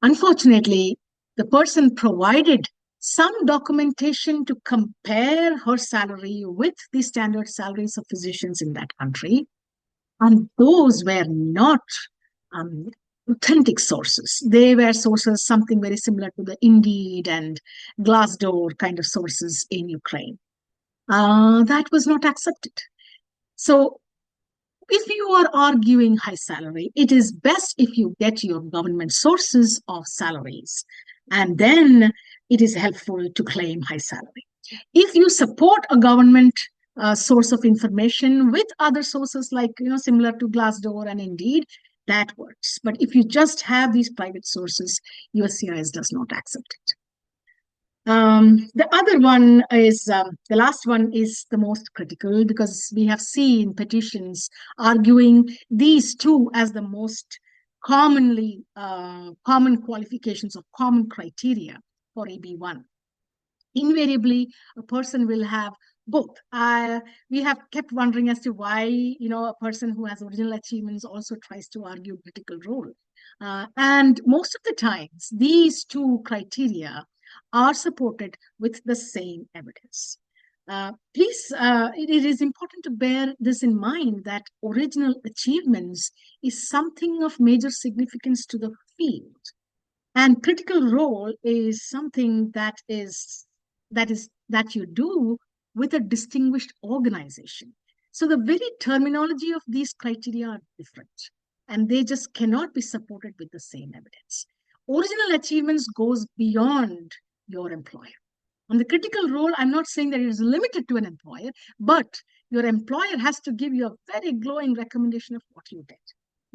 Unfortunately, the person provided some documentation to compare her salary with the standard salaries of physicians in that country, and those were not authentic sources. They were sources, something very similar to the Indeed and Glassdoor kind of sources in Ukraine. That was not accepted. So if you are arguing high salary, it is best if you get your government sources of salaries, and then it is helpful to claim high salary. If you support a government source of information with other sources like, similar to Glassdoor and Indeed, that works. But if you just have these private sources, USCIS does not accept it. The other one is, the last one is the most critical, because we have seen petitions arguing these two as the most common qualifications or common criteria for EB1. Invariably, a person will have both. We have kept wondering as to why, a person who has original achievements also tries to argue critical role. And most of the times, these two criteria are supported with the same evidence. Please, it is important to bear this in mind, that original achievements is something of major significance to the field. And critical role is something that you do with a distinguished organization. So the very terminology of these criteria are different, and they just cannot be supported with the same evidence. Original achievements goes beyond your employer. On the critical role, I'm not saying that it is limited to an employer, but your employer has to give you a very glowing recommendation of what you did.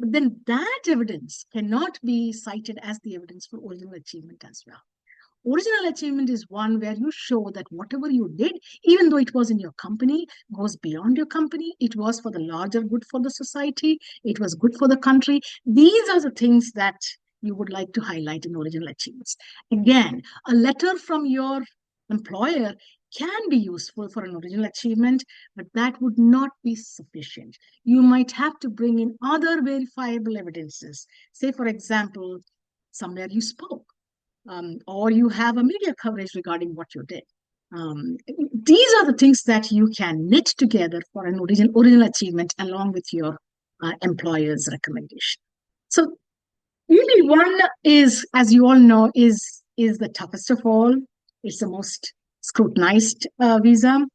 But then that evidence cannot be cited as the evidence for original achievement as well. Original achievement is one where you show that whatever you did, even though it was in your company, goes beyond your company. It was for the larger good for the society. It was good for the country. These are the things that you would like to highlight in original achievements. Again, a letter from your employer can be useful for an original achievement, but that would not be sufficient. You might have to bring in other verifiable evidences. Say, for example, somewhere you spoke, or you have a media coverage regarding what you did. These are the things that you can knit together for an original achievement along with your employer's recommendation. So EB1 is, as you all know, is the toughest of all. It's the most scrutinized visa.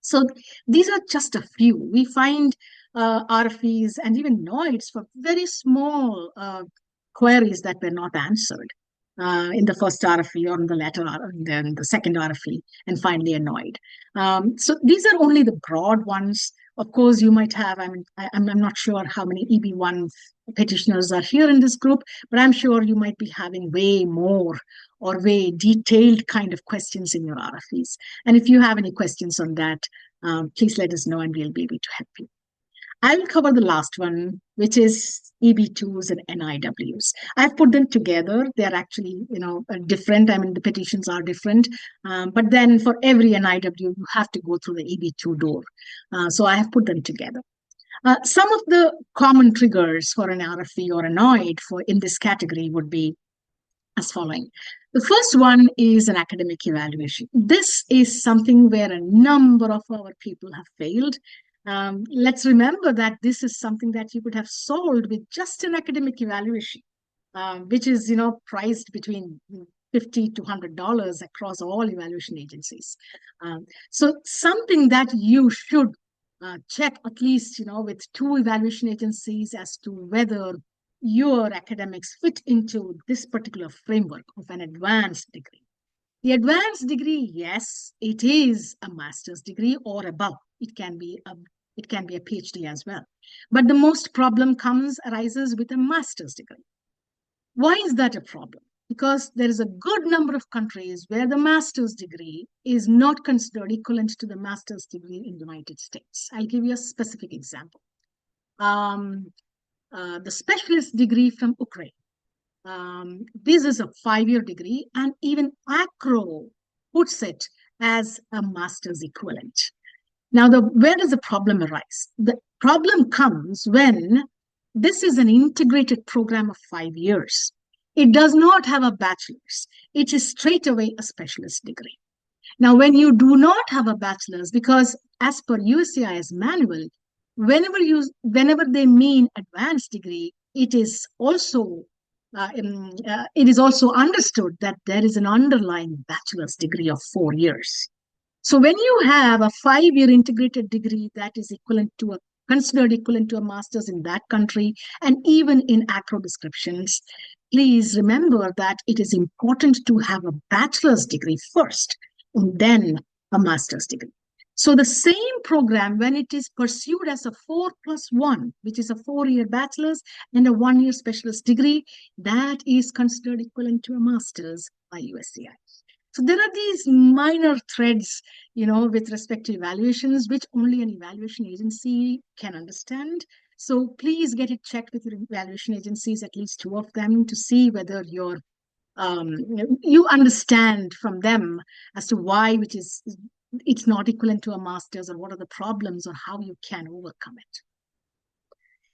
So these are just a few. We find RFEs and even NOIDs for very small queries that were not answered in the first RFE or in the latter, and then the second RFE, and finally a NOID. So these are only the broad ones. Of course, you might have, I'm not sure how many EB1 petitioners are here in this group, but I'm sure you might be having way more or way detailed kind of questions in your RFEs. And if you have any questions on that, please let us know and we'll be able to help you. I will cover the last one, which is EB2s and NIWs. I've put them together. They're actually, different. The petitions are different. But then for every NIW, you have to go through the EB2 door. So I have put them together. Some of the common triggers for an RFE or a NOID in this category would be as following. The first one is an academic evaluation. This is something where a number of our people have failed. Let's remember that this is something that you could have solved with just an academic evaluation, which is, priced between $50 to $100 across all evaluation agencies. So something that you should check at least, with 2 evaluation agencies as to whether your academics fit into this particular framework of an advanced degree. The advanced degree, yes, it is a master's degree or above. It can be a PhD as well. But the most problem arises with a master's degree. Why is that a problem? Because there is a good number of countries where the master's degree is not considered equivalent to the master's degree in the United States. I'll give you a specific example. The specialist degree from Ukraine. This is a 5-year degree, and even ACRO puts it as a master's equivalent. Now, where does the problem arise? The problem comes when this is an integrated program of 5 years. It does not have a bachelor's. It is straight away a specialist degree. Now, when you do not have a bachelor's, because as per USCIS manual, whenever they mean advanced degree, it is also understood that there is an underlying bachelor's degree of 4 years. So when you have a 5-year integrated degree that is considered equivalent to a master's in that country, and even in acro descriptions, please remember that it is important to have a bachelor's degree first and then a master's degree. So the same program, when it is pursued as a 4+1, which is a 4-year bachelor's and a 1-year specialist degree, that is considered equivalent to a master's by USCIS. So there are these minor threads, with respect to evaluations, which only an evaluation agency can understand. So please get it checked with your evaluation agencies, at least 2 of them, to see whether you understand from them as to why it's not equivalent to a master's, or what are the problems, or how you can overcome it.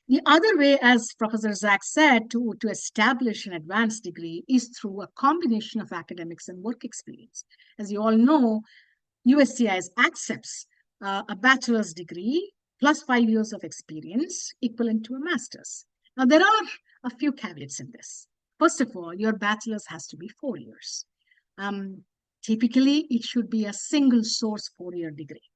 The other way, as Professor Zach said, to establish an advanced degree is through a combination of academics and work experience. As you all know, USCIS accepts a bachelor's degree plus 5 years of experience equivalent to a master's. Now, there are a few caveats in this. First of all, your bachelor's has to be 4 years. Typically, it should be a single source 4-year degree.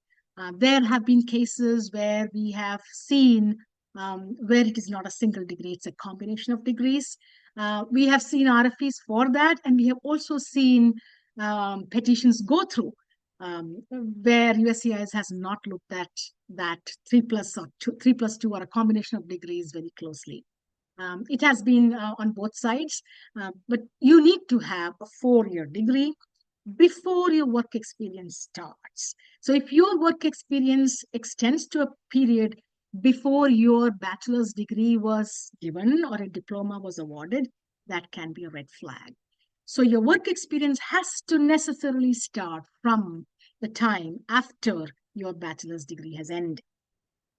There have been cases where we have seen where it is not a single degree, it's a combination of degrees. We have seen RFEs for that, and we have also seen petitions go through where USCIS has not looked at that 3+2 or a combination of degrees very closely. It has been on both sides, but you need to have a 4-year degree before your work experience starts. So if your work experience extends to a period before your bachelor's degree was given or a diploma was awarded, that can be a red flag. So your work experience has to necessarily start from the time after your bachelor's degree has ended.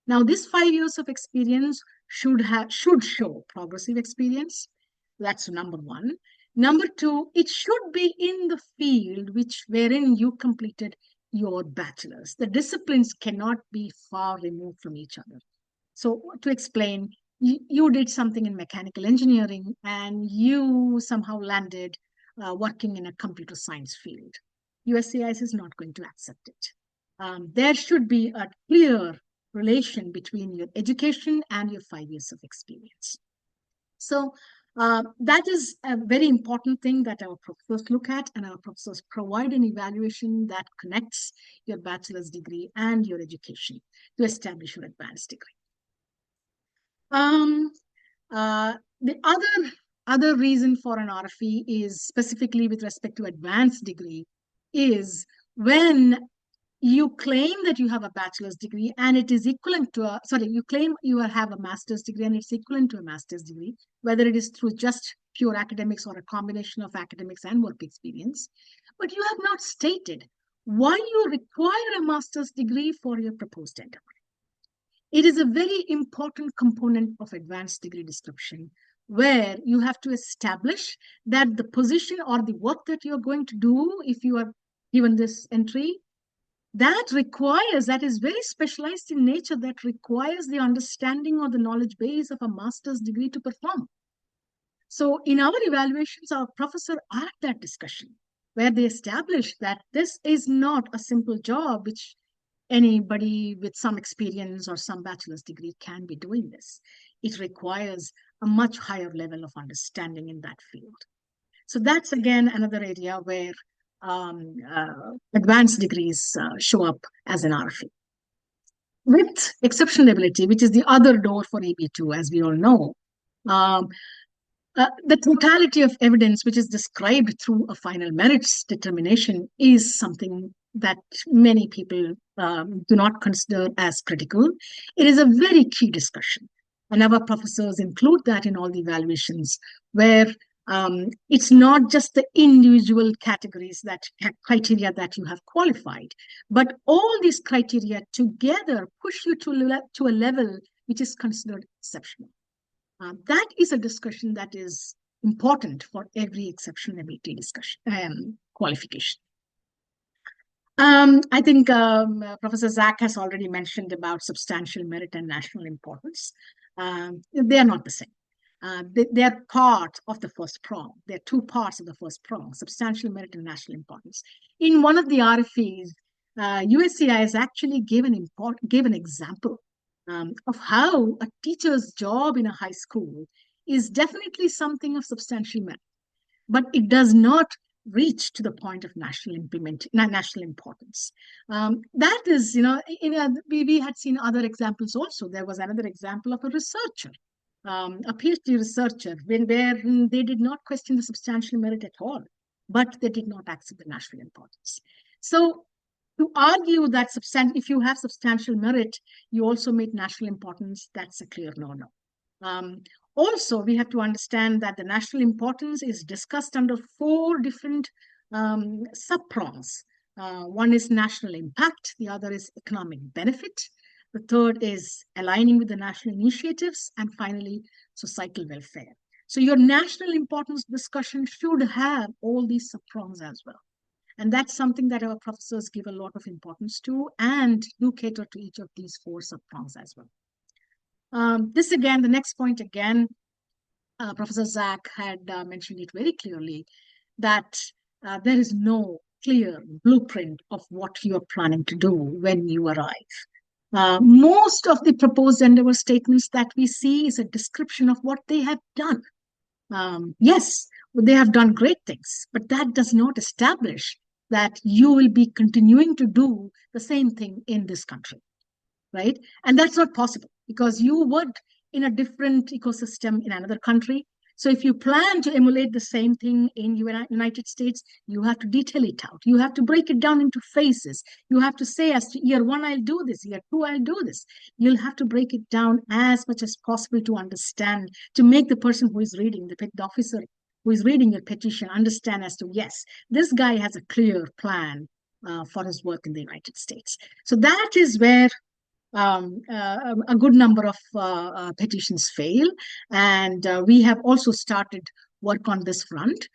Now, this 5 years of experience should show progressive experience. That's number one. Number two, it should be in the field wherein you completed your bachelor's. The disciplines cannot be far removed from each other. So to explain, you did something in mechanical engineering and you somehow landed working in a computer science field. USCIS is not going to accept it. There should be a clear relation between your education and your 5 years of experience. So that is a very important thing that our professors look at, and our professors provide an evaluation that connects your bachelor's degree and your education to establish your advanced degree. The other reason for an RFE is specifically with respect to advanced degree is when you claim that you have a bachelor's degree and it is equivalent to you claim you have a master's degree and it's equivalent to a master's degree, whether it is through just pure academics or a combination of academics and work experience, but you have not stated why you require a master's degree for your proposed endeavor. It is a very important component of advanced degree description, where you have to establish that the position or the work that you're going to do, if you are given this entry, that is very specialized in nature, that requires the understanding or the knowledge base of a master's degree to perform. So in our evaluations, our professor had that discussion where they established that this is not a simple job which anybody with some experience or some bachelor's degree can be doing this. It requires a much higher level of understanding in that field. So that's again another area where advanced degrees show up as an RFE. With exceptional ability, which is the other door for EB2, as we all know, the totality of evidence which is described through a final merits determination is something that many people do not consider as critical. It is a very key discussion, and our professors include that in all the evaluations, where it's not just the individual categories, that criteria that you have qualified, but all these criteria together push you to a level which is considered exceptional. That is a discussion that is important for every exceptionability discussion qualification. I think Professor Zach has already mentioned about substantial merit and national importance. They are not the same. They are part of the first prong. They're two parts of the first prong, substantial merit and national importance. In one of the RFEs, USCIS has actually given an example of how a teacher's job in a high school is definitely something of substantial merit, but it does not reach to the point of national importance. That is, we had seen other examples also. There was another example of a researcher, a PhD researcher, where they did not question the substantial merit at all, but they did not accept the national importance. So to argue that if you have substantial merit, you also meet national importance, that's a clear no-no. Also, we have to understand that the national importance is discussed under 4 different sub-prongs. One is national impact, the other is economic benefit, the third is aligning with the national initiatives, and finally, societal welfare. So your national importance discussion should have all these sub-prongs as well. And that's something that our professors give a lot of importance to and do cater to each of these 4 sub-prongs as well. This again, the next point again, Professor Zach had mentioned it very clearly, that there is no clear blueprint of what you're planning to do when you arrive. Most of the proposed endeavor statements that we see is a description of what they have done. Yes, they have done great things, but that does not establish that you will be continuing to do the same thing in this country, right? And that's not possible because you would in a different ecosystem in another country. So if you plan to emulate the same thing in United States, you have to detail it out. You have to break it down into phases. You have to say, as to year 1, I'll do this. Year 2, I'll do this. You'll have to break it down as much as possible to understand, to make the person who is reading, the officer who is reading your petition, understand as to, yes, this guy has a clear plan for his work in the United States. So that is where a good number of petitions fail. And we have also started work on this front.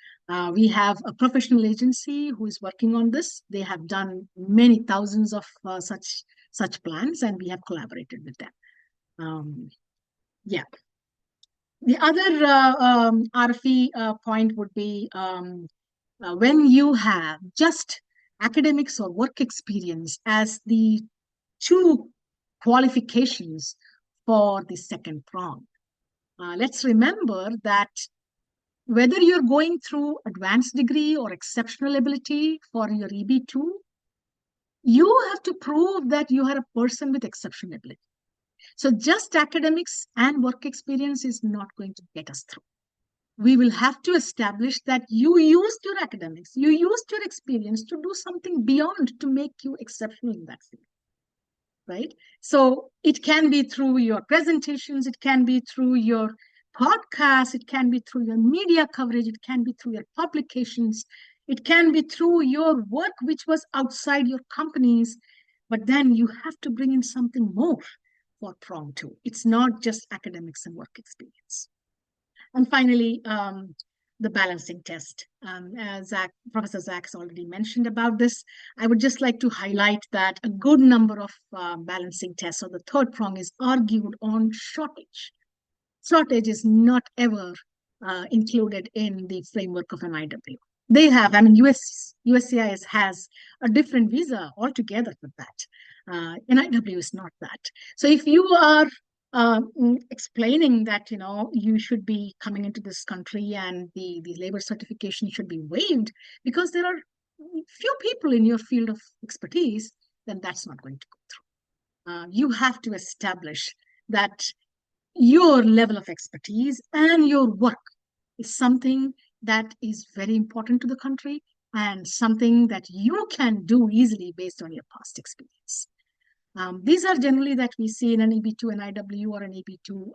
We have a professional agency who is working on this. They have done many thousands of such plans, and we have collaborated with them. Yeah. The other RFE point would be when you have just academics or work experience as the 2 qualifications for the second prong. Let's remember that whether you're going through advanced degree or exceptional ability for your EB2, you have to prove that you are a person with exceptional ability. So just academics and work experience is not going to get us through. We will have to establish that you used your academics, you used your experience to do something beyond to make you exceptional in that field. Right? So it can be through your presentations, it can be through your podcasts, it can be through your media coverage, it can be through your publications, it can be through your work which was outside your companies, but then you have to bring in something more for prong 2. It's not just academics and work experience. And finally, the balancing test. Professor Zach has already mentioned about this. I would just like to highlight that a good number of balancing tests, or the third prong, is argued on shortage. Shortage is not ever included in the framework of an IW. They have, USCIS has a different visa altogether with that. NIW is not that. So if you are explaining that you should be coming into this country and the labor certification should be waived because there are few people in your field of expertise, then that's not going to go through. You have to establish that your level of expertise and your work is something that is very important to the country and something that you can do easily based on your past experience. These are generally that we see in an EB2 NIW or an EB2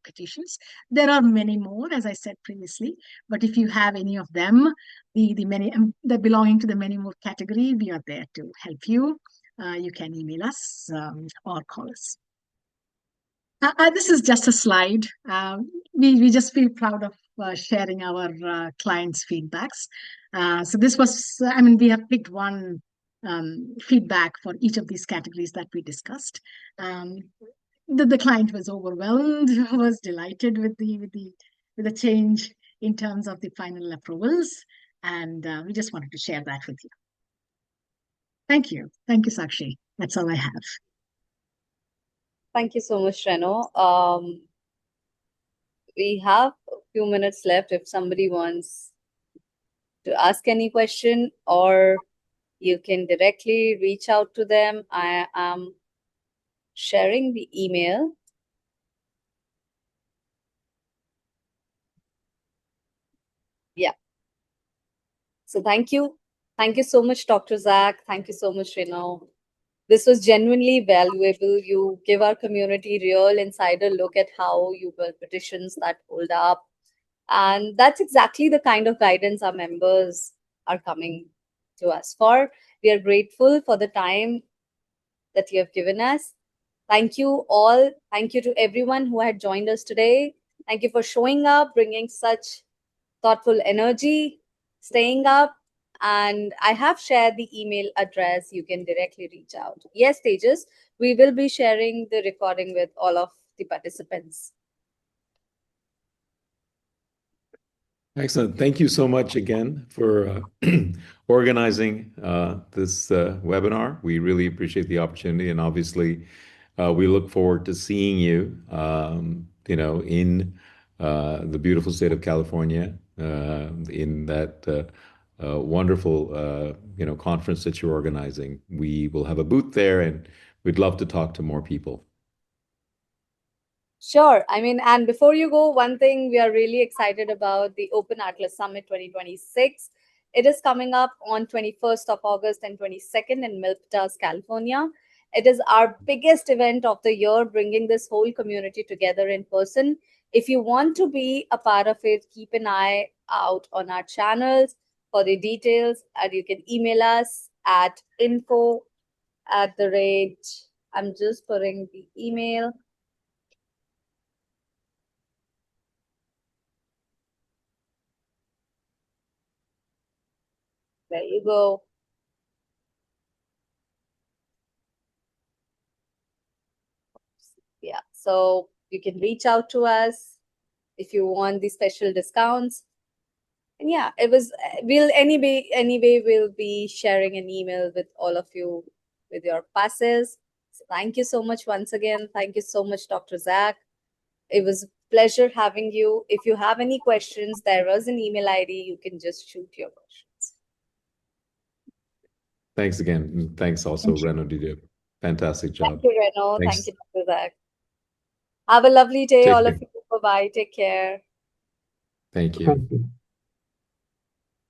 petitions. There are many more, as I said previously, but if you have any of them, the belonging to the many more category, we are there to help you. You can email us or call us. This is just a slide. We just feel proud of sharing our clients' feedbacks. So this was, I mean, we have picked one feedback for each of these categories that we discussed. Um, the client was overwhelmed, was delighted with the change in terms of the final approvals, and we just wanted to share that with you. Thank you, Sakshi. That's all I have. Thank you so much, Reno. We have a few minutes left if somebody wants to ask any question, or you can directly reach out to them. I am sharing the email. Yeah. So thank you. Thank you so much, Dr. Zach. Thank you so much, Reno. This was genuinely valuable. You give our community real insider look at how you build petitions that hold up. And that's exactly the kind of guidance our members are coming to us for. We are grateful for the time that you have given us. Thank you all. Thank you to everyone who had joined us today. Thank you for showing up, bringing such thoughtful energy, staying up. And I have shared the email address. You can directly reach out. Yes, Tejas, we will be sharing the recording with all of the participants. Excellent. Thank you so much again for organizing this webinar. We really appreciate the opportunity, and obviously, we look forward to seeing you, in the beautiful state of California, in that wonderful, conference that you're organizing. We will have a booth there, and we'd love to talk to more people. Sure. I mean, and before you go, one thing we are really excited about, the Open Atlas Summit 2026. It is coming up on 21st of August and 22nd in Milpitas, California. It is our biggest event of the year, bringing this whole community together in person. If you want to be a part of it, keep an eye out on our channels for the details, and you can email us at info@, I'm just putting the email. There you go. Yeah, so you can reach out to us if you want the special discounts. And yeah, we'll anyway we'll be sharing an email with all of you with your passes. So thank you so much once again. Thank you so much, Dr. Zach. It was a pleasure having you. If you have any questions, there was an email ID. You can just shoot your questions. Thanks again. And thanks also, Reno. Did a fantastic job. Thank you, Reno. Thanks. Thank you, Dr. Zach. Have a lovely day, Take all care. of you. Bye-bye. Take care. Thank you.